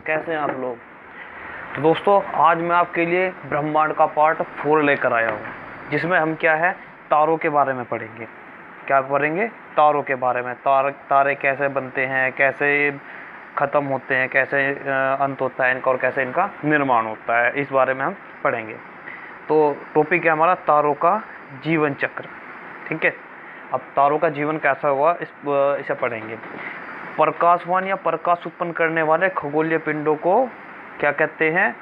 कैसे हैं आप लोग। तो दोस्तों आज मैं आपके लिए ब्रह्मांड का पार्ट 4 लेकर आया हूँ, जिसमें हम क्या है तारों के बारे में पढ़ेंगे। क्या पढ़ेंगे? तारों के बारे में। तारे कैसे बनते हैं, कैसे ख़त्म होते हैं, कैसे अंत होता है इनका और कैसे इनका निर्माण होता है, इस बारे में हम पढ़ेंगे। तो टॉपिक है हमारा तारों का जीवन चक्र। ठीक है, अब तारों का जीवन कैसा हुआ इसे पढ़ेंगे। प्रकाशवान या प्रकाश उत्पन्न करने वाले खगोलीय पिंडों को क्या कहते हैं?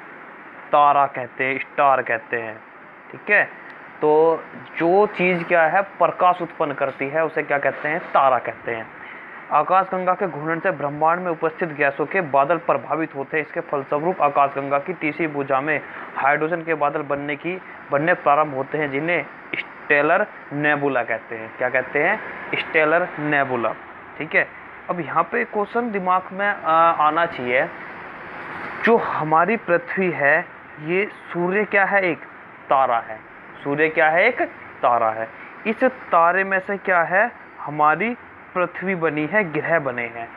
तारा कहते हैं, स्टार कहते हैं। ठीक है, तो जो चीज़ क्या है प्रकाश उत्पन्न करती है उसे क्या कहते हैं? तारा कहते हैं। आकाशगंगा के घूर्णन से ब्रह्मांड में उपस्थित गैसों के बादल प्रभावित होते हैं। इसके फलस्वरूप आकाशगंगा की तीसरी भुजा में हाइड्रोजन के बादल बनने प्रारंभ होते हैं, जिन्हें स्टेलर नेबुला कहते हैं। क्या कहते हैं? Stellar nebula. ठीक है, अब यहाँ पे क्वेश्चन दिमाग में आना चाहिए, जो हमारी पृथ्वी है ये सूर्य क्या है? एक तारा है। सूर्य क्या है? एक तारा है। इस तारे में से क्या है हमारी पृथ्वी बनी है, ग्रह बने हैं।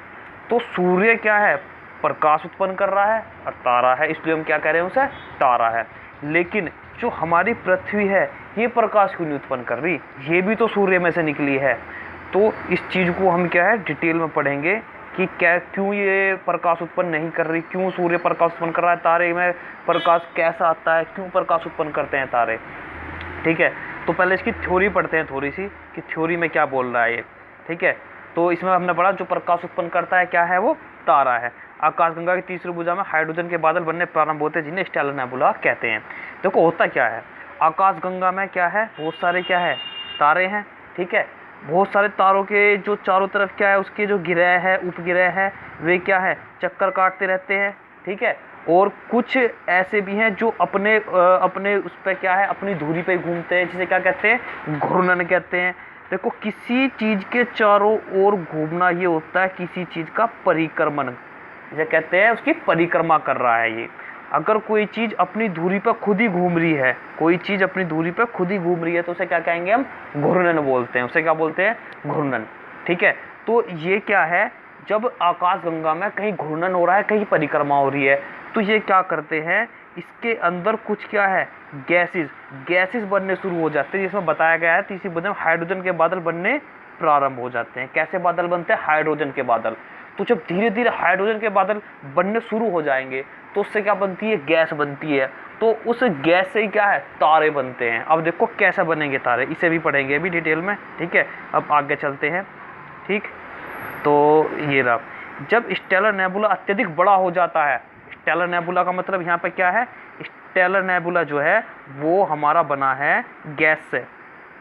तो सूर्य क्या है? प्रकाश उत्पन्न कर रहा है और तारा है, इसलिए हम क्या कह रहे हैं उसे? तारा है। लेकिन जो हमारी पृथ्वी है ये प्रकाश क्यों नहीं उत्पन्न कर रही? ये भी तो सूर्य में से निकली है। तो इस चीज़ को हम क्या है डिटेल में पढ़ेंगे कि क्यों ये प्रकाश उत्पन्न नहीं कर रही, क्यों सूर्य प्रकाश उत्पन्न कर रहा है, तारे में प्रकाश कैसा आता है, क्यों प्रकाश उत्पन्न करते हैं तारे। ठीक है, तो पहले इसकी थ्योरी पढ़ते हैं थोड़ी सी कि थ्योरी में क्या बोल रहा है ये। ठीक है, तो इसमें हमने पढ़ा जो प्रकाश उत्पन्न करता है क्या है? वो तारा है। आकाशगंगा की तीसरी भुजा में हाइड्रोजन के बादल बनने प्रारंभ होते हैं, जिन्हें स्टेलर नेबुला कहते हैं। देखो होता क्या है, आकाशगंगा में क्या है? बहुत सारे क्या है तारे हैं। ठीक है, बहुत सारे तारों के जो चारों तरफ क्या है उसके जो ग्रह है, उपग्रह है, वे क्या है चक्कर काटते रहते हैं। ठीक है, और कुछ ऐसे भी हैं जो अपने उस पर क्या है अपनी धुरी पे घूमते हैं, जिसे क्या कहते हैं? घूर्णन कहते हैं। देखो किसी चीज़ के चारों ओर घूमना ये होता है किसी चीज़ का परिक्रमण, जिसे कहते हैं उसकी परिक्रमा कर रहा है ये। अगर कोई चीज़ अपनी धुरी पर खुद ही घूम रही है, कोई चीज़ अपनी धुरी पर खुद ही घूम रही है, तो उसे क्या कहेंगे? हम घूर्णन बोलते हैं। उसे क्या बोलते हैं? घूर्णन। ठीक है, तो ये क्या है, जब आकाशगंगा में कहीं घूर्णन हो रहा है, कहीं परिक्रमा हो रही है, तो ये क्या करते हैं, इसके अंदर कुछ क्या है गैसेस बनने शुरू हो जाते हैं, जिसमें बताया गया है तीसरी भुजा में हाइड्रोजन के बादल बनने प्रारंभ हो जाते हैं। कैसे बादल बनते हैं? हाइड्रोजन के बादल। तो जब धीरे धीरे हाइड्रोजन के बादल बनने शुरू हो जाएंगे तो उससे क्या बनती है? गैस बनती है। तो उस गैस से ही क्या है? तारे बनते हैं। अब देखो कैसे बनेंगे तारे, इसे भी पढ़ेंगे अभी डिटेल में। ठीक है, अब आगे चलते हैं। ठीक, तो ये रहा, जब स्टेलर नेबुला अत्यधिक बड़ा हो जाता है, स्टेलर नेबुला का मतलब यहाँ पे क्या है? स्टेलर नेबुला जो है वो हमारा बना है गैस से।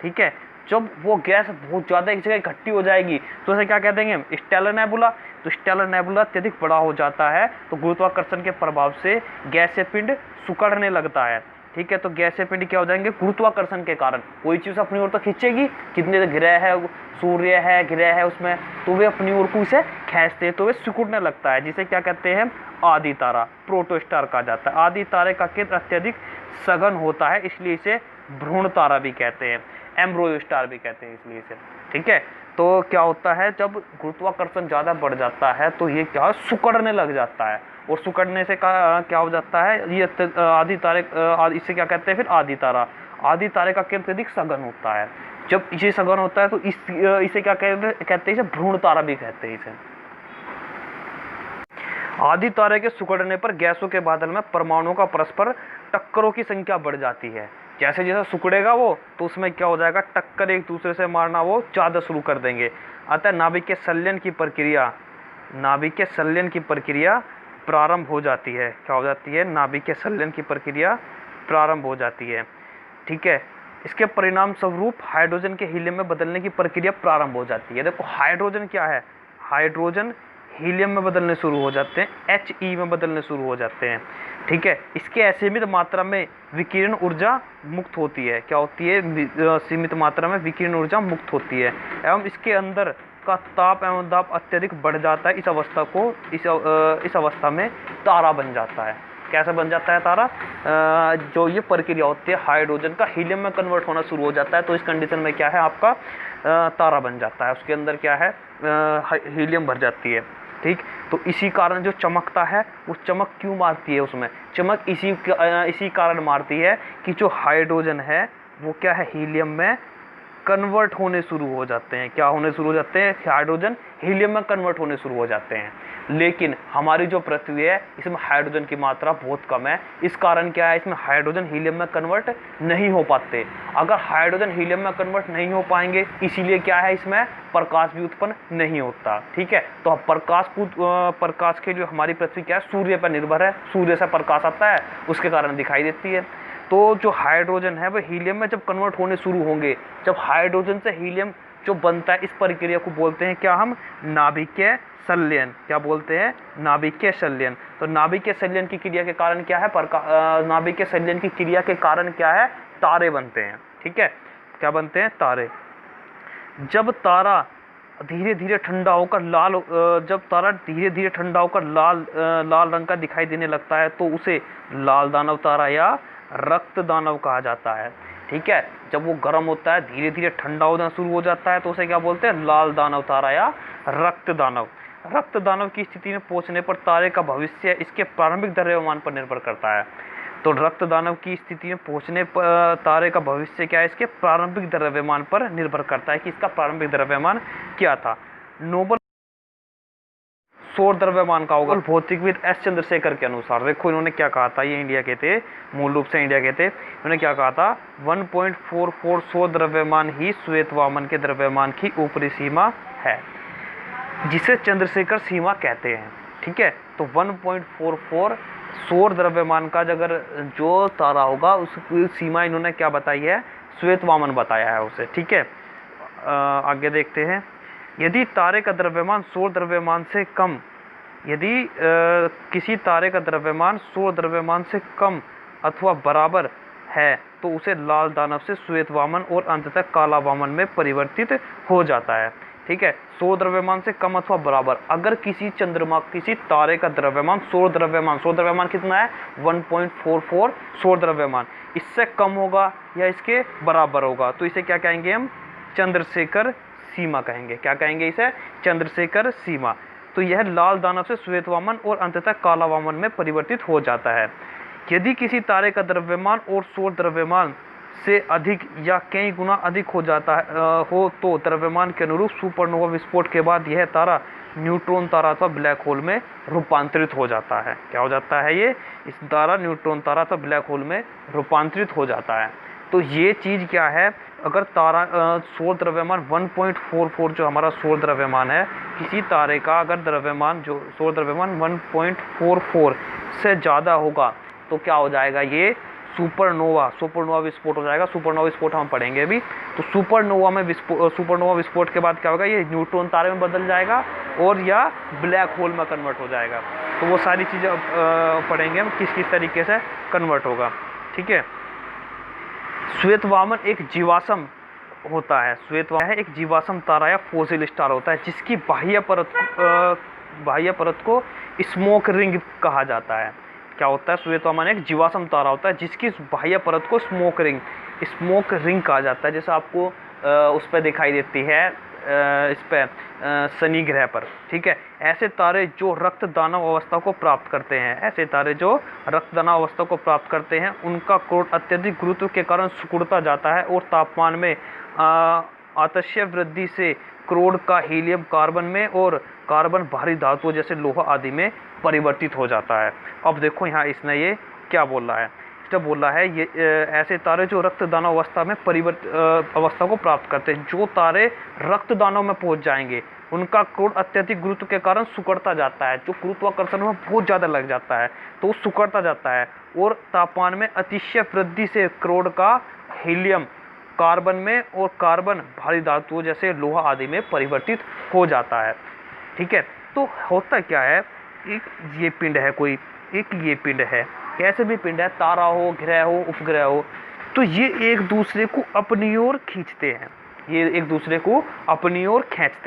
ठीक है, जब वो गैस बहुत ज़्यादा एक जगह इकट्ठी हो जाएगी तो उसे क्या कह देंगे? Stellar nebula. तो स्टेलर नेबुला अत्यधिक बड़ा हो जाता है तो गुरुत्वाकर्षण के प्रभाव से गैसीय पिंड सिकुड़ने लगता है। ठीक है, तो गैसीय पिंड क्या हो जाएंगे? गुरुत्वाकर्षण के कारण कोई चीज़ अपनी ओर तो खींचेगी, कितने ग्रह है, सूर्य है, ग्रह है उसमें, तो वे अपनी ओर को इसे खींचते हैं तो वे सिकुड़ने लगता है, जिसे क्या कहते हैं? आदि तारा, प्रोटोस्टार कहा जाता है। आदि तारे का केंद्र अत्यधिक सघन होता है, इसलिए इसे भ्रूण तारा भी कहते हैं, एम्ब्रियो स्टार भी कहते हैं इसलिए इसे। ठीक है, तो क्या होता है जब गुरुत्वाकर्षण ज़्यादा बढ़ जाता है तो ये क्या सिकुड़ने लग जाता है, और सिकुड़ने से क्या हो जाता है? ये आदि तारे, इसे क्या कहते हैं फिर? आदि तारा। आदि तारे का केंद्र अत्यधिक सघन होता है। जब इसे सघन होता है तो इसे क्या कहते हैं? इसे भ्रूण तारा भी कहते हैं इसे। आदि तारे के सिकुड़ने पर गैसों के बादल में परमाणुओं का परस्पर टक्करों की संख्या बढ़ जाती है। जैसे जैसे सिकुड़ेगा वो तो उसमें क्या हो जाएगा? टक्कर एक दूसरे से मारना वो ज़्यादा शुरू कर देंगे। अतः नाभिक के संलयन की प्रक्रिया प्रारंभ हो जाती है। क्या हो जाती है? नाभिक के संलयन की प्रक्रिया प्रारंभ हो जाती है। ठीक है, इसके परिणाम स्वरूप हाइड्रोजन के हीलियम में बदलने की प्रक्रिया प्रारंभ हो जाती है। देखो हाइड्रोजन क्या है? हाइड्रोजन हीलियम में बदलने शुरू हो जाते हैं, He में बदलने शुरू हो जाते हैं। ठीक है, इसके असीमित मात्रा में विकिरण ऊर्जा मुक्त होती है। क्या होती है? सीमित मात्रा में विकिरण ऊर्जा मुक्त होती है, एवं इसके अंदर का ताप एवं दाब अत्यधिक बढ़ जाता है। इस अवस्था में तारा बन जाता है। कैसे बन जाता है तारा? जो ये प्रक्रिया होती है हाइड्रोजन का हीलियम में कन्वर्ट होना शुरू हो जाता है, तो इस कंडीशन में क्या है आपका तारा बन जाता है। उसके अंदर क्या है? हीलियम भर जाती है। ठीक। तो इसी कारण जो चमकता है वो चमक क्यों मारती है, उसमें चमक इसी कारण मारती है कि जो हाइड्रोजन है वो क्या है, हीलियम में कन्वर्ट होने शुरू हो जाते हैं। क्या होने शुरू हो जाते हैं, हाइड्रोजन हीलियम में कन्वर्ट होने शुरू हो जाते हैं। लेकिन हमारी जो पृथ्वी है इसमें हाइड्रोजन की मात्रा बहुत कम है। इस कारण क्या है, इसमें हाइड्रोजन हीलियम में कन्वर्ट नहीं हो पाते। अगर हाइड्रोजन हीलियम में कन्वर्ट नहीं हो पाएंगे, इसीलिए क्या है, इसमें प्रकाश भी उत्पन्न नहीं होता। ठीक है, तो अब प्रकाश के लिए हमारी पृथ्वी क्या है, सूर्य पर निर्भर है। सूर्य से प्रकाश आता है, उसके कारण दिखाई देती है। तो जो हाइड्रोजन है वह हीलियम में जब कन्वर्ट होने शुरू होंगे, जब हाइड्रोजन से हीलियम जो बनता है, इस प्रक्रिया को बोलते हैं क्या, हम नाभिकीय संलयन। क्या बोलते हैं, नाभिकीय संलयन। तो नाभिकीय संलयन की क्रिया के कारण क्या है, नाभिकीय संलयन की क्रिया के कारण क्या है, तारे बनते हैं। ठीक है, क्या बनते हैं, तारे। जब तारा धीरे धीरे ठंडा होकर लाल रंग का दिखाई देने लगता है तो उसे लाल दानव तारा या रक्त दानव कहा जाता है। ठीक है, जब वो गर्म होता है, धीरे धीरे ठंडा होना शुरू हो जाता है तो उसे क्या बोलते हैं, लाल दानव तारा या रक्त दानव। रक्त दानव की स्थिति में पहुंचने पर तारे का भविष्य इसके प्रारंभिक द्रव्यमान पर निर्भर करता है। तो रक्त दानव की स्थिति में पहुंचने पर तारे का भविष्य क्या है, इसके प्रारंभिक द्रव्यमान पर निर्भर करता है कि इसका प्रारंभिक द्रव्यमान क्या था। नोबल सौर द्रव्यमान का होगा भौतिकविद एस चंद्रशेखर के अनुसार। देखो इन्होंने क्या कहा था, ये इंडिया के थे, मूल रूप से इंडिया के थे। इन्होंने क्या कहा था, 1.44 सौर द्रव्यमान ही श्वेत वामन के द्रव्यमान की ऊपरी सीमा है, जिसे चंद्रशेखर सीमा कहते हैं। ठीक है, तो 1.44 सौर द्रव्यमान का अगर जो तारा होगा उसकी सीमा इन्होंने क्या बताई है, श्वेत वामन बताया है उसे। ठीक है, आगे देखते हैं। यदि तारे का द्रव्यमान सौर द्रव्यमान से कम, यदि किसी तारे का द्रव्यमान सौर द्रव्यमान से कम अथवा बराबर है तो उसे लाल दानव से श्वेत वामन और अंततः काला वामन में परिवर्तित हो जाता है। ठीक है, सौर द्रव्यमान से कम अथवा बराबर। अगर किसी तारे का द्रव्यमान सौर द्रव्यमान कितना है, 1.44 सौर द्रव्यमान, इससे कम होगा या इसके बराबर होगा तो इसे क्या कहेंगे, हम चंद्रशेखर सीमा कहेंगे। क्या कहेंगे इसे, चंद्रशेखर सीमा। तो यह लाल दानव से श्वेत वामन और अंततः काला वामन में परिवर्तित हो जाता है। यदि किसी तारे का द्रव्यमान और सौर द्रव्यमान से अधिक या कई गुना अधिक हो जाता हो तो द्रव्यमान के अनुरूप सुपरनोवा विस्फोट के बाद यह तारा न्यूट्रॉन तारा अथवा ब्लैक होल में रूपांतरित हो जाता है। क्या हो जाता है, ये इस तारा न्यूट्रॉन तारा अथवा ब्लैक होल में रूपांतरित हो जाता है। तो ये चीज़ क्या है, अगर तारा सौर द्रव्यमान 1.44 जो हमारा सौर द्रव्यमान है, किसी तारे का अगर द्रव्यमान जो सौर द्रव्यमान 1.44 से ज़्यादा होगा तो क्या हो जाएगा, ये सुपरनोवा विस्फोट हो जाएगा। सुपरनोवा विस्फोट हम पढ़ेंगे भी। तो सुपरनोवा विस्फोट के बाद क्या होगा, ये न्यूट्रॉन तारे में बदल जाएगा और या ब्लैक होल में कन्वर्ट हो जाएगा। तो वो सारी चीज़ें पढ़ेंगे हम किस तरीके से कन्वर्ट होगा। ठीक है, श्वेत वामन एक जीवाश्म होता है। श्वेत वामन एक जीवाश्म तारा या फॉसिल स्टार होता है जिसकी बाह्य परत को स्मोक रिंग कहा जाता है। क्या होता है, श्वेत वामन एक जीवाश्म तारा होता है जिसकी बाह्य परत को स्मोक रिंग कहा जाता है। जैसे आपको उस पर दिखाई देती है, इस पर शनि ग्रह पर। ठीक है, ऐसे तारे जो रक्त दानव अवस्था को प्राप्त करते हैं उनका क्रोड अत्यधिक गुरुत्व के कारण सिकुड़ता जाता है और तापमान में अतिशय वृद्धि से क्रोड का हीलियम कार्बन में और कार्बन भारी धातुओं जैसे लोहा आदि में परिवर्तित हो जाता है। अब देखो यहाँ इसने ये क्या बोला है, जब बोला है ये ऐसे तारे जो रक्त दानव अवस्था को प्राप्त करते हैं। जो तारे रक्त दानव में पहुंच जाएंगे उनका क्रोड अत्यधिक गुरुत्व के कारण सिकुड़ता जाता है, जो गुरुत्वाकर्षण में बहुत ज़्यादा लग जाता है तो वो सिकुड़ता जाता है और तापमान में अतिशय वृद्धि से क्रोड का हीलियम कार्बन में और कार्बन भारी धातुओं जैसे लोहा आदि में परिवर्तित हो जाता है। ठीक है, तो होता क्या है, एक ये पिंड है, कोई एक ये पिंड है, कैसे भी पिंड है, तारा हो, ग्रह हो, उपग्रह हो, तो ये एक दूसरे को अपनी ओर खींचते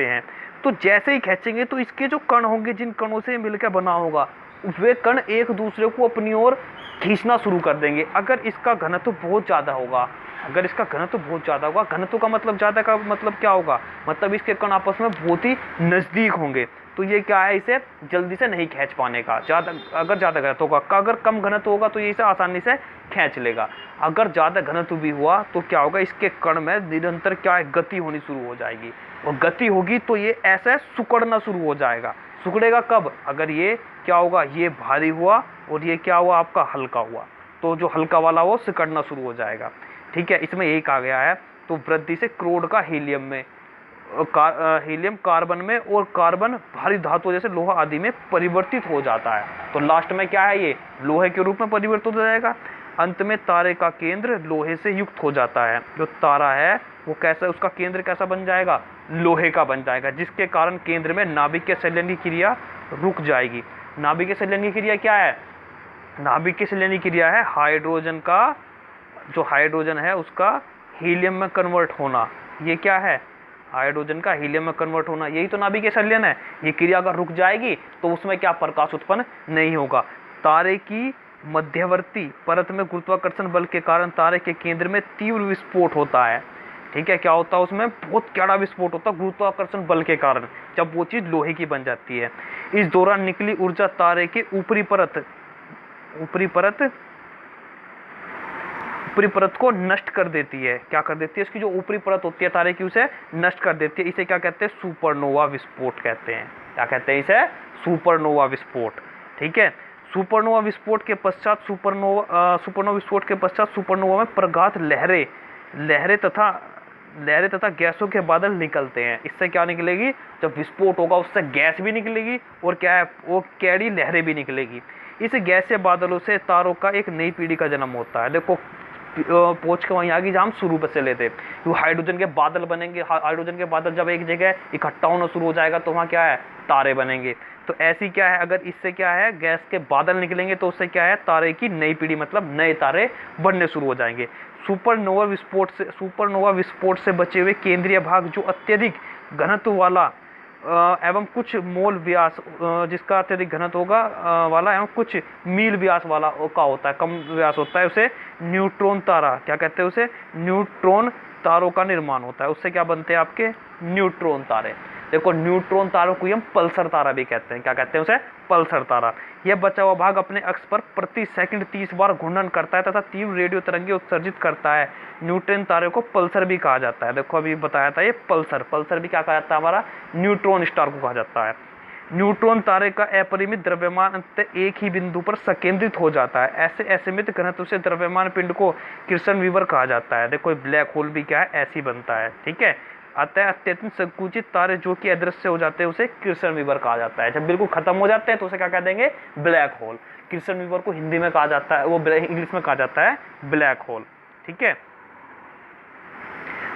हैं। तो जैसे ही खींचेंगे तो इसके जो कण होंगे, जिन कणों से मिलकर बना होगा, वे कण एक दूसरे को अपनी ओर खींचना शुरू कर देंगे। अगर इसका घनत्व बहुत ज़्यादा होगा अगर इसका घनत्व बहुत ज़्यादा होगा, घनत्व का मतलब ज़्यादा का मतलब क्या होगा, मतलब इसके कण आपस में बहुत ही नज़दीक होंगे, तो ये क्या है, इसे जल्दी से नहीं खींच पाने का। ज़्यादा अगर ज़्यादा घनत्व होगा, अगर कम घनत्व होगा तो ये इसे आसानी से खींच लेगा। अगर ज़्यादा घनत्व भी हुआ तो क्या होगा, इसके कण में निरंतर क्या है, गति होनी शुरू हो जाएगी, और गति होगी तो ये ऐसे सिकुड़ना शुरू हो जाएगा। सिकुड़ेगा कब, अगर ये क्या होगा, ये भारी हुआ और ये क्या हुआ, आपका हल्का हुआ, तो जो हल्का वाला वो सिकुड़ना शुरू हो जाएगा। ठीक है, इसमें एक आ गया है, तो वृद्धि से क्रोड का हीलियम में, हीलियम कार्बन में, और कार्बन भारी धातु जैसे लोहा आदि में परिवर्तित हो जाता है। तो लास्ट में क्या है, ये लोहे के रूप में परिवर्तित हो जाएगा। अंत में तारे का केंद्र लोहे से युक्त हो जाता है। जो तारा है वो कैसा, उसका केंद्र कैसा बन जाएगा, लोहे का बन जाएगा, जिसके कारण केंद्र में नाभिक के संलयन की क्रिया रुक जाएगी। नाभिक के संलयन की क्रिया क्या है, नाभिक की संलयन की क्रिया है हाइड्रोजन का, जो हाइड्रोजन है उसका हीलियम में कन्वर्ट होना। ये क्या है, हाइड्रोजन का हीलियम में कन्वर्ट होना, यही तो नाभिक संलयन है। ये क्रिया अगर रुक जाएगी तो उसमें क्या, प्रकाश उत्पन्न नहीं होगा। तारे की मध्यवर्ती परत में गुरुत्वाकर्षण बल के कारण तारे के केंद्र में तीव्र विस्फोट होता है। ठीक है, क्या होता है, उसमें बहुत कड़ा विस्फोट होता है गुरुत्वाकर्षण बल के कारण, जब वो चीज़ लोहे की बन जाती है। इस दौरान निकली ऊर्जा तारे के ऊपरी परत को नष्ट कर देती है। क्या कर देती है, इसकी जो ऊपरी परत होती है तारे की, उसे नष्ट कर देती है। इसे क्या कहते हैं, सुपरनोवा विस्फोट कहते हैं। क्या कहते हैं इसे, सुपरनोवा विस्फोट। ठीक है, सुपरनोवा विस्फोट के पश्चात सुपरनोवा विस्फोट के पश्चात सुपरनोवा में प्रगाथ लहरें तथा गैसों के बादल निकलते हैं। इससे क्या निकलेगी, जब विस्फोट होगा उससे गैस भी निकलेगी और क्या है, वो कैडी लहरें भी निकलेगी। इस गैसीय बादलों से तारों का एक नई पीढ़ी का जन्म होता है। देखो पहुंच के वहीं आगे जहाँ हम शुरू से लेते, तो हाइड्रोजन के बादल बनेंगे। हाइड्रोजन के बादल जब एक जगह इकट्ठा होना शुरू हो जाएगा तो वहाँ क्या है, तारे बनेंगे। तो ऐसी क्या है, अगर इससे क्या है, गैस के बादल निकलेंगे तो उससे क्या है, तारे की नई पीढ़ी मतलब नए तारे बनने शुरू हो जाएंगे। सुपरनोवा विस्फोट से बचे हुए केंद्रीय भाग जो अत्यधिक घनत्व वाला एवं कुछ मोल व्यास, जिसका अत्यधिक घनत्व होगा वाला एवं कुछ मील व्यास वाला का होता है, कम व्यास होता है, उसे न्यूट्रॉन तारा क्या कहते हैं, उसे न्यूट्रॉन तारों का निर्माण होता है। उससे क्या बनते हैं, आपके न्यूट्रॉन तारे। देखो न्यूट्रॉन तारों को हम पल्सर तारा भी कहते हैं। क्या कहते हैं उसे, पल्सर तारा। यह बचा हुआ भाग अपने अक्ष पर प्रति सेकंड 30 बार घूर्णन करता है तथा तीव्र रेडियो तरंगे उत्सर्जित करता है। न्यूट्रॉन तारे को पल्सर भी कहा जाता है। देखो अभी बताया था, ये पल्सर भी क्या कहा जाता है, हमारा न्यूट्रॉन स्टार को कहा जाता है। न्यूट्रॉन तारे का अपरिमित द्रव्यमान अंततः एक ही बिंदु पर संकेंद्रित हो जाता है। ऐसे असीमित घनत्व से द्रव्यमान पिंड को किर्सन वीवर कहा जाता है। देखो ब्लैक होल भी क्या है, ऐसे ही बनता है। ठीक है, अतः अत्यंत संकुचित तारे जो कि अदृश्य हो जाते हैं उसे किर्सन वीवर कहा जाता है। जब बिल्कुल खत्म हो जाते हैं तो उसे क्या कह देंगे, ब्लैक होल। किर्सन वीवर को हिंदी में कहा जाता है, वो इंग्लिश में कहा जाता है ब्लैक होल। ठीक है,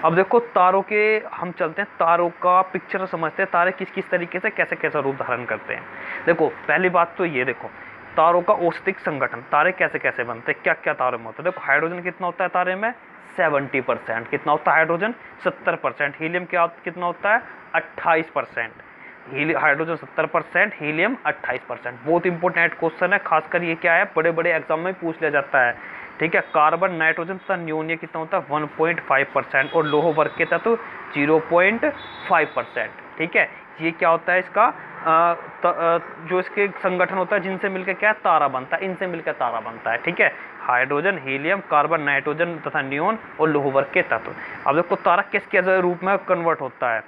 अब देखो तारों के हम चलते हैं, तारों का पिक्चर समझते हैं, तारे किस किस तरीके से कैसे कैसा रूप धारण करते हैं। देखो पहली बात तो ये देखो, तारों का औसतिक संगठन, तारे कैसे कैसे बनते हैं, क्या क्या तारे में होता है। देखो हाइड्रोजन कितना होता है तारे में, 70%। कितना होता है हाइड्रोजन, 70%। हीलियम कितना होता है, 28%। Hydrogen 70%, helium 28%। बहुत इंपॉर्टेंट क्वेश्चन है, खासकर ये क्या है, बड़े बड़े एग्जाम में पूछ लिया जाता है। ठीक है, कार्बन, नाइट्रोजन तथा न्यून ये कितना होता है, 1.5%, और लोह वर्ग के तत्व 0.5%। ठीक है, ये क्या होता है, इसका जो इसके संगठन होता है जिनसे मिलकर क्या तारा बनता है, इनसे मिलकर तारा बनता है। ठीक है, हाइड्रोजन, हीलियम, कार्बन, नाइट्रोजन तथा नियोन और लोह वर्ग के तत्व। अब देखो तारा किस कैसे रूप में कन्वर्ट होता है।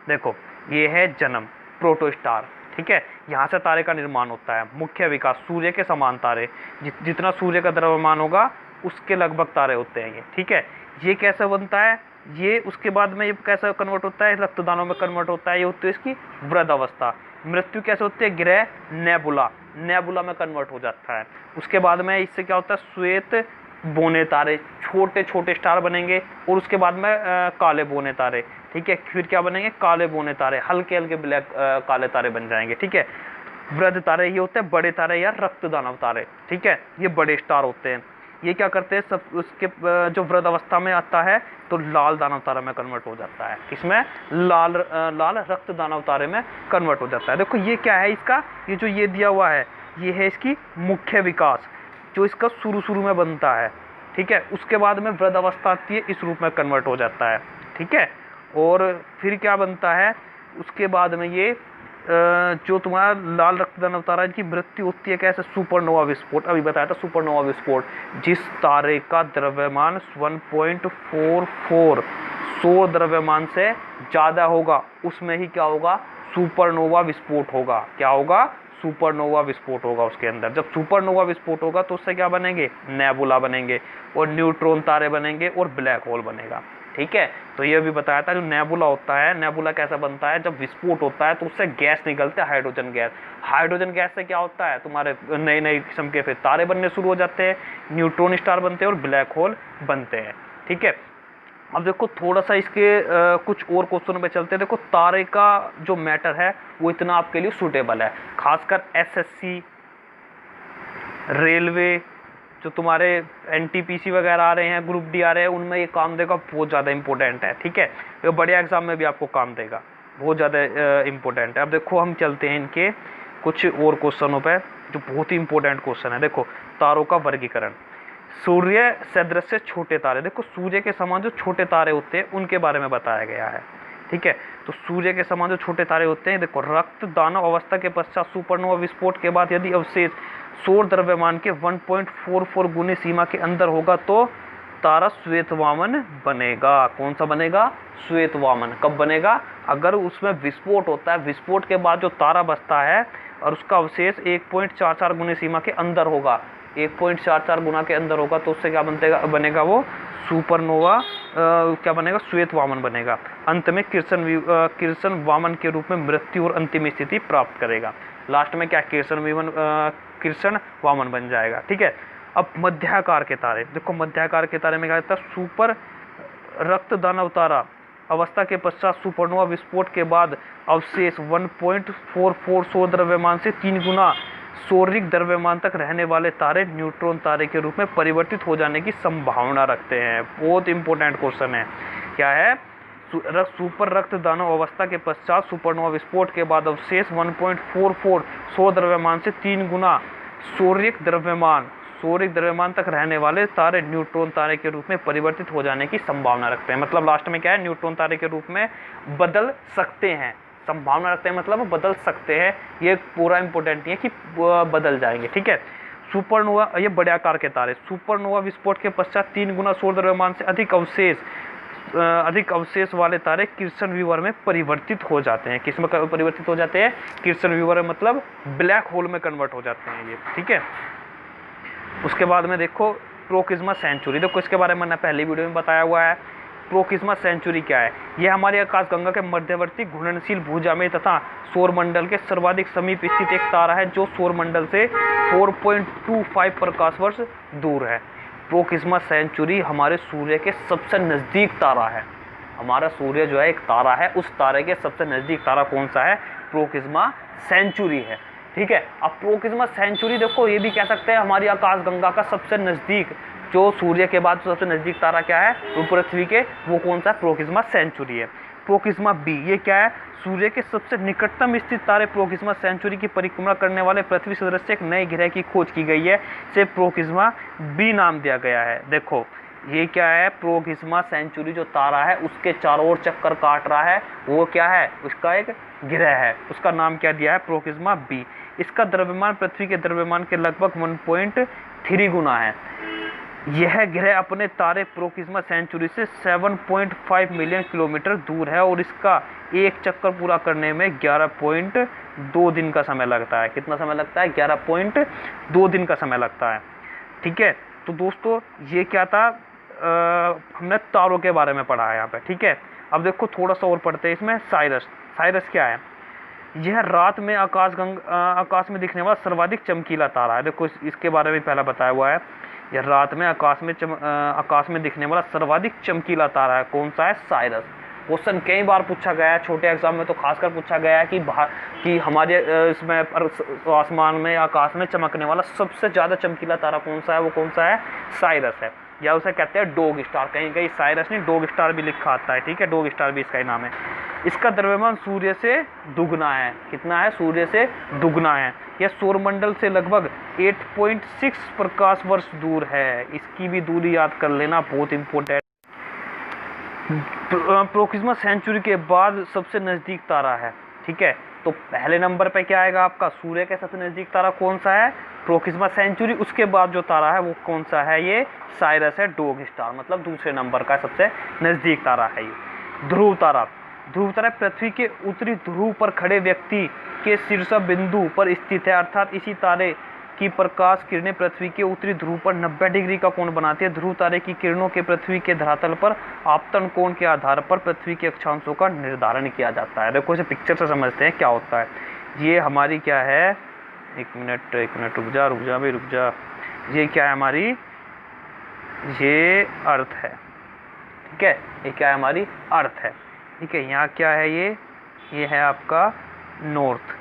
देखो ये है जन्म, प्रोटोस्टार। ठीक है, यहाँ से तारे का निर्माण होता है। मुख्य विकास, सूर्य के समान तारे, जितना सूर्य का द्रव्यमान होगा उसके लगभग तारे होते हैं ये। ठीक है, ये कैसे बनता है, ये उसके बाद में ये कैसे कन्वर्ट होता है, रक्तदानों में कन्वर्ट होता है। ये होती है इसकी वृद्ध अवस्था। मृत्यु कैसे होती है, ग्रह नेबुला में कन्वर्ट हो जाता है। उसके बाद में इससे क्या होता है, श्वेत बोने तारे, छोटे छोटे स्टार बनेंगे, और उसके बाद में काले बोने तारे। ठीक है, फिर क्या बनेंगे, काले बोने तारे, हल्के हल्के ब्लैक काले तारे बन जाएंगे। ठीक है, वृद्ध तारे ये होते हैं बड़े तारे या रक्तदानव तारे। ठीक है, ये बड़े स्टार होते हैं। ये क्या करते हैं, सब उसके जो वृद्ध अवस्था में आता है तो लाल दानव तारा में कन्वर्ट हो जाता है। किसमें, लाल रक्त दानव तारे में कन्वर्ट हो जाता है। देखो ये क्या है, इसका ये जो ये दिया हुआ है, ये है इसकी मुख्य विकास, जो इसका शुरू में बनता है। ठीक है। उसके बाद में वृद्ध अवस्था आती है, इस रूप में कन्वर्ट हो जाता है, ठीक है। और फिर क्या बनता है, उसके बाद में ये जो तुम्हारा लाल रक्तदान अवतारा की मृत्यु होती है कैसे, सुपरनोवा विस्फोट, अभी बताया था सुपरनोवा विस्फोट। जिस तारे का द्रव्यमान 1.44 सौर द्रव्यमान से ज़्यादा होगा उसमें ही क्या होगा, सुपरनोवा विस्फोट होगा। क्या होगा, सुपरनोवा विस्फोट होगा उसके अंदर। जब सुपरनोवा विस्फोट होगा तो उससे क्या बनेंगे, नेबुला बनेंगे, और न्यूट्रॉन तारे बनेंगे, और ब्लैक होल बनेगा, ठीक है। तो ये भी बताया था, जो नेबुला होता है, नेबुला कैसा बनता है, जब विस्फोट होता है तो उससे गैस निकलते हैं, हाइड्रोजन गैस। हाइड्रोजन गैस से क्या होता है, तुम्हारे नए नए किस्म के फिर तारे बनने शुरू हो जाते हैं, न्यूट्रॉन स्टार बनते हैं और ब्लैक होल बनते हैं, ठीक है। अब देखो थोड़ा सा इसके कुछ और क्वेश्चन पे चलते हैं। देखो तारे का जो मैटर है वो इतना आपके लिए सूटेबल है, खासकर एसएससी, रेलवे, जो तुम्हारे एनटीपीसी वगैरह आ रहे हैं, ग्रुप डी आ रहे हैं, उनमें ये काम देगा, बहुत ज़्यादा इंपॉर्टेंट है, ठीक है। ये बड़े एग्जाम में भी आपको काम देगा, बहुत ज़्यादा इंपॉर्टेंट है। अब देखो हम चलते हैं इनके कुछ और क्वेश्चनों पे जो बहुत ही इंपॉर्टेंट क्वेश्चन है। देखो तारों का वर्गीकरण, सूर्य सदृश से छोटे तारे, देखो सूर्य के समान जो छोटे तारे होते हैं उनके बारे में बताया गया है, ठीक है। तो सूर्य के समान जो छोटे तारे होते हैं, देखो रक्त दानव अवस्था के पश्चात सुपरनोवा विस्फोट के बाद यदि अवशेष सौर द्रव्यमान के 1.44 गुनी सीमा के अंदर होगा तो तारा श्वेतवामन बनेगा। कौन सा बनेगा, श्वेतवामन। कब बनेगा, अगर उसमें विस्फोट होता है, विस्फोट के बाद जो तारा बचता है और उसका अवशेष 1.44 गुनी सीमा के अंदर होगा, 1.44 गुना के अंदर होगा, तो उससे क्या बनेगा वो सुपरनोवा क्या बनेगा, श्वेतवामन बनेगा। अंत में किरसन वामन के रूप में मृत्यु और अंतिम स्थिति प्राप्त करेगा। लास्ट में क्या, किरसन वामन बन जाएगा, ठीक है। अब मध्याकार के तारे, देखो मध्याकार के तारे में क्या होता है, सुपर रक्तदानव तारा अवस्था के पश्चात सुपरनोवा विस्फोट के बाद अवशेष 1.44 सौर द्रव्यमान से 3 गुना सौरिक द्रव्यमान तक रहने वाले तारे न्यूट्रॉन तारे के रूप में परिवर्तित हो जाने की संभावना रखते हैं। बहुत इंपॉर्टेंट क्वेश्चन है, क्या है, सुपर रक्तदानव अवस्था के पश्चात सुपरनोवा विस्फोट के बाद अवशेष 1.44 सौर द्रव्यमान से 3 गुना सौरिक द्रव्यमान तक रहने वाले तारे न्यूट्रॉन तारे के रूप में परिवर्तित हो जाने की संभावना रखते हैं। मतलब लास्ट में क्या है, न्यूट्रॉन तारे के रूप में बदल सकते हैं, संभावना रखते हैं मतलब बदल सकते हैं। ये पूरा इंपॉर्टेंट नहीं है कि बदल जाएंगे, ठीक है। सुपरनोवा, ये बड़े आकार के तारे, सुपरनोवा विस्फोट के पश्चात 3 गुना सौर द्रव्यमान से अधिक अवशेष वाले तारे किर्सन व्यूवर में परिवर्तित हो जाते हैं। किस में परिवर्तित हो जाते हैं, किर्सन व्यूवर में, मतलब ब्लैक होल में कन्वर्ट हो जाते हैं ये, ठीक है। उसके बाद में देखो प्रोक्सिमा सेंचुरी, देखो इसके बारे में मैंने पहली वीडियो में बताया हुआ है। प्रोक्सिमा सेंचुरी क्या है, यह हमारी आकाशगंगा के मध्यवर्ती घूर्णनशील भुजा में तथा सौरमंडल के सर्वाधिक समीप स्थित एक तारा है जो सौरमंडल से 4.25 प्रकाश वर्ष दूर है। प्रोक्सिमा सेंचुरी हमारे सूर्य के सबसे नज़दीक तारा है। हमारा सूर्य जो है एक तारा है, उस तारे के सबसे नज़दीक तारा कौन सा है, प्रोक्सिमा सेंचुरी है, ठीक है। अब प्रोक्सिमा सेंचुरी देखो ये भी कह सकते हैं हमारी आकाशगंगा का सबसे नज़दीक, जो सूर्य के बाद सबसे नज़दीक तारा क्या है वो पृथ्वी के, वो कौन सा, प्रोक्सिमा सेंचुरी है। प्रोक्सिमा बी, ये क्या है, सूर्य के सबसे निकटतम स्थित तारे प्रोक्सिमा सेंचुरी की परिक्रमा करने वाले पृथ्वी सदृश एक नए ग्रह की खोज की गई है, इसे प्रोक्सिमा बी नाम दिया गया है। देखो ये क्या है, प्रोक्सिमा सेंचुरी जो तारा है उसके चारों ओर चक्कर काट रहा है, वो क्या है, उसका एक ग्रह है, उसका नाम क्या दिया है, प्रोक्सिमा बी। इसका द्रव्यमान पृथ्वी के द्रव्यमान के लगभग 1.3 गुना है। यह ग्रह अपने तारे प्रोक्सिमा सेंचुरी से 7.5 मिलियन किलोमीटर दूर है और इसका एक चक्कर पूरा करने में 11.2 दिन का समय लगता है। कितना समय लगता है, 11.2 दिन का समय लगता है, ठीक है। तो दोस्तों ये क्या था, हमने तारों के बारे में पढ़ा है यहाँ पे, ठीक है। अब देखो थोड़ा सा और पढ़ते हैं इसमें। साइरस क्या है, यह रात में आकाश में दिखने वाला सर्वाधिक चमकीला तारा है। देखो इसके बारे में पहला बताया हुआ है, यह रात में आकाश में दिखने वाला सर्वाधिक चमकीला तारा है, कौन सा है, साइरस। क्वेश्चन कई बार पूछा गया है, छोटे एग्जाम में तो खासकर पूछा गया है कि हमारे इसमें आसमान में, आकाश में चमकने वाला सबसे ज़्यादा चमकीला तारा कौन सा है, वो कौन सा है, साइरस है। या उसे कहते हैं डॉग स्टार, कहीं कहीं साइरस नहीं डॉग स्टार भी लिखा आता है, ठीक है, डॉग स्टार भी इसका ही नाम है। इसका द्रव्यमान सूर्य से दुगना है, कितना है, सूर्य से दुगना है। यह सौरमंडल से लगभग 8.6 प्रकाश वर्ष दूर है। इसकी भी दूरी याद कर लेना, बहुत इंपॉर्टेंट। प्रोक्सिमा सेंचुरी के बाद सबसे नज़दीक तारा है, ठीक है। तो पहले नंबर पे क्या आएगा आपका, सूर्य के सबसे नज़दीक तारा कौन सा है, प्रोक्सिमा सेंचुरी। उसके बाद जो तारा है वो कौन सा है, ये साइरस है, डॉग स्टार, मतलब दूसरे नंबर का सबसे नज़दीक तारा है ये। ध्रुव तारा, ध्रुव तारा पृथ्वी के उत्तरी ध्रुव पर खड़े व्यक्ति के शीर्ष बिंदु पर स्थित है, अर्थात इसी तारे की प्रकाश किरणें पृथ्वी के उत्तरी ध्रुव पर 90 डिग्री का कोण बनाती है। ध्रुव तारे की किरणों के पृथ्वी के धरातल पर आपतन कोण के आधार पर पृथ्वी के अक्षांशों का निर्धारण किया जाता है। देखो इसे पिक्चर से समझते हैं क्या होता है। ये हमारी क्या है, एक मिनट रुक जा। ये क्या है हमारी, ये अर्थ है, ठीक है, ये क्या है हमारी अर्थ है, ठीक है। यहाँ क्या है, ये है आपका नॉर्थ,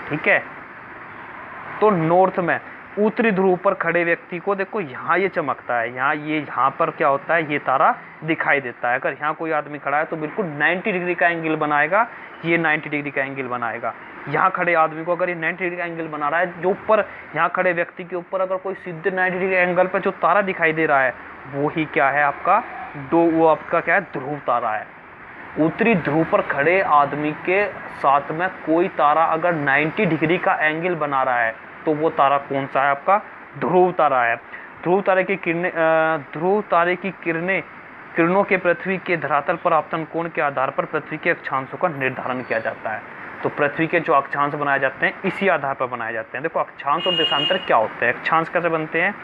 ठीक है। तो नॉर्थ में उत्तरी ध्रुव पर खड़े व्यक्ति को देखो यहाँ ये चमकता है, यहाँ पर क्या होता है, ये तारा दिखाई देता है। अगर यहाँ कोई आदमी खड़ा है तो बिल्कुल 90 डिग्री का एंगल बनाएगा, ये 90 डिग्री का एंगल बनाएगा। यहाँ खड़े आदमी को अगर ये 90 डिग्री का एंगल बना रहा है, जो ऊपर यहाँ खड़े व्यक्ति के ऊपर अगर कोई सीधे 90 डिग्री एंगल पर जो तारा दिखाई दे रहा है वो ही क्या है आपका, वो आपका क्या है, ध्रुव तारा है। उत्तरी ध्रुव पर खड़े आदमी के साथ में कोई तारा अगर 90 डिग्री का एंगल बना रहा है तो वो तारा कौन सा है आपका, ध्रुव तारा है। ध्रुव तारे की किरणों के पृथ्वी के धरातल पर आपतन कोण के आधार पर पृथ्वी के अक्षांशों का निर्धारण किया जाता है। तो पृथ्वी के जो अक्षांश बनाए जाते हैं इसी आधार पर बनाए जाते हैं। देखो अक्षांश और देशांतर क्या होते हैं, अक्षांश कैसे बनते हैं,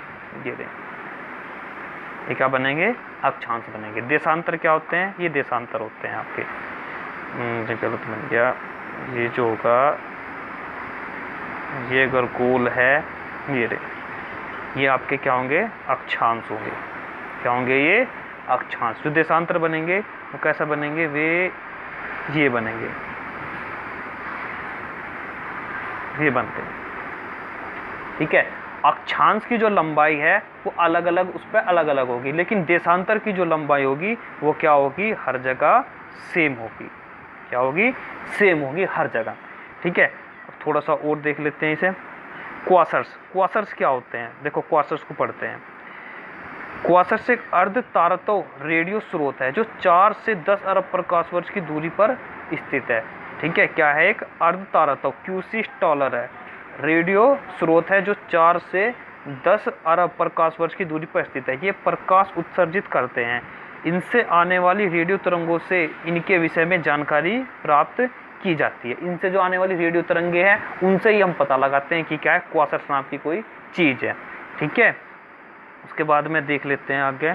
ये क्या बनेंगे, अक्षांश बनेंगे। देशांतर क्या होते हैं, ये देशांतर होते हैं आपके, गलत बन गया, ये जो होगा, ये अगर गोल है, ये आपके क्या होंगे, अक्षांश होंगे, क्या होंगे, ये अक्षांश। जो देशांतर बनेंगे वो कैसे बनेंगे, वे ये बनेंगे, ये बनते हैं, ठीक है। अक्षांश की जो लंबाई है वो अलग अलग, उस पर अलग अलग होगी, लेकिन देशांतर की जो लंबाई होगी वो क्या होगी, हर जगह सेम होगी, क्या होगी, सेम होगी हर जगह, ठीक है। थोड़ा सा और देख लेते हैं इसे। क्वासर्स क्या होते हैं, देखो क्वासर्स को पढ़ते हैं। क्वासर्स एक अर्ध तारतव रेडियो स्रोत है जो 4 से 10 अरब प्रकाश वर्ष की दूरी पर स्थित है, ठीक है। क्या है, एक अर्ध तारतव, क्यूसी स्टॉलर है, रेडियो स्रोत है जो 4 से 10 अरब प्रकाश वर्ष की दूरी पर स्थित है। ये प्रकाश उत्सर्जित करते हैं, इनसे आने वाली रेडियो तरंगों से इनके विषय में जानकारी प्राप्त की जाती है। इनसे जो आने वाली रेडियो तरंगे हैं उनसे ही हम पता लगाते हैं कि क्या है, क्वासर्स नाम की कोई चीज़ है, ठीक है। उसके बाद में देख लेते हैं आगे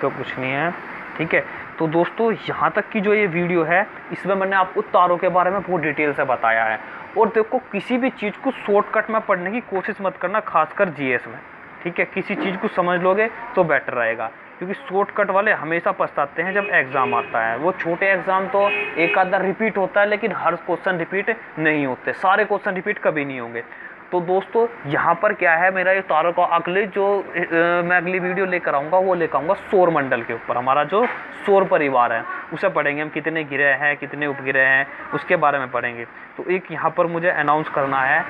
कुछ नहीं है, ठीक है। तो दोस्तों यहाँ तक की जो ये वीडियो है इसमें मैंने आपको तारों के बारे में बहुत डिटेल से बताया है। और देखो किसी भी चीज़ को शॉर्टकट में पढ़ने की कोशिश मत करना, खासकर जीएस में, ठीक है। किसी चीज़ को समझ लोगे तो बेटर रहेगा, क्योंकि शॉर्टकट वाले हमेशा पछताते हैं जब एग्ज़ाम आता है। वो छोटे एग्ज़ाम तो एक आधा रिपीट होता है, लेकिन हर क्वेश्चन रिपीट नहीं होते, सारे क्वेश्चन रिपीट कभी नहीं होंगे। तो दोस्तों यहाँ पर क्या है, मेरा ये तारों का मैं अगली वीडियो लेकर आऊँगा, वो लेकर आऊँगा सौर मंडल के ऊपर। हमारा जो सौर परिवार है उसे पढ़ेंगे हम, कितने ग्रह हैं, कितने उपग्रह हैं, उसके बारे में पढ़ेंगे। तो एक यहाँ पर मुझे अनाउंस करना है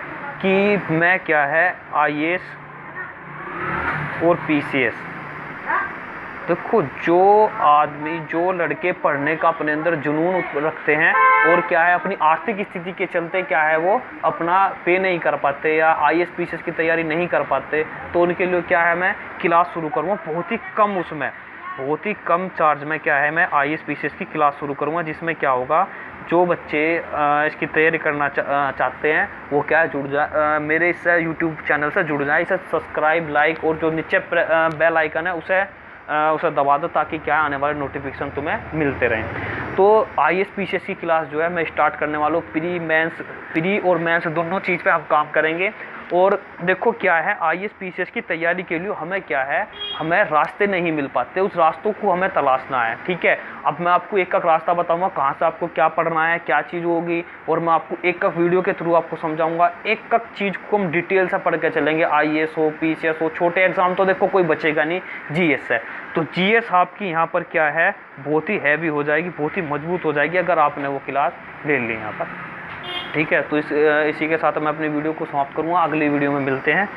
कि मैं क्या है, IAS और PCS। देखो जो लड़के पढ़ने का अपने अंदर जुनून रखते हैं और क्या है, अपनी आर्थिक स्थिति के चलते क्या है, वो अपना पे नहीं कर पाते या IAS PCS की तैयारी नहीं कर पाते, तो उनके लिए क्या है, मैं क्लास शुरू करूँगा बहुत ही कम चार्ज में क्या है, मैं IAS PCS की क्लास शुरू करूँगा, जिसमें क्या होगा, जो बच्चे इसकी तैयारी करना चाहते हैं वो क्या है, जुड़ जाए मेरे इस यूट्यूब चैनल से, जुड़ जाए, इसे सब्सक्राइब, लाइक और जो नीचे बेल आइकन है उसे दबा दो, ताकि क्या आने वाले नोटिफिकेशन तुम्हें मिलते रहें। तो IAS PCS की क्लास जो है मैं स्टार्ट करने वाला हूँ। प्री और मेंस दोनों चीज़ पे हम काम करेंगे। और देखो क्या है, आईएएस पीसीएस की तैयारी के लिए हमें क्या है, हमें रास्ते नहीं मिल पाते, उस रास्तों को हमें तलाशना है। ठीक है, अब मैं आपको एक एक रास्ता बताऊंगा, कहाँ से आपको क्या पढ़ना है, क्या चीज़ होगी, और मैं आपको एक एक वीडियो के थ्रू आपको समझाऊंगा। एक एक चीज़ को हम डिटेल से पढ़ के चलेंगे। आईएएस हो, पीसीएस हो, छोटे एग्जाम तो देखो कोई बचेगा नहीं, जीएस है तो जीएस आपकी यहाँ पर क्या है, बहुत ही हैवी हो जाएगी, बहुत ही मजबूत हो जाएगी अगर आपने वो क्लास ले ली यहाँ पर। ठीक है, तो इसी के साथ मैं अपनी वीडियो को समाप्त करूँगा। अगली वीडियो में मिलते हैं।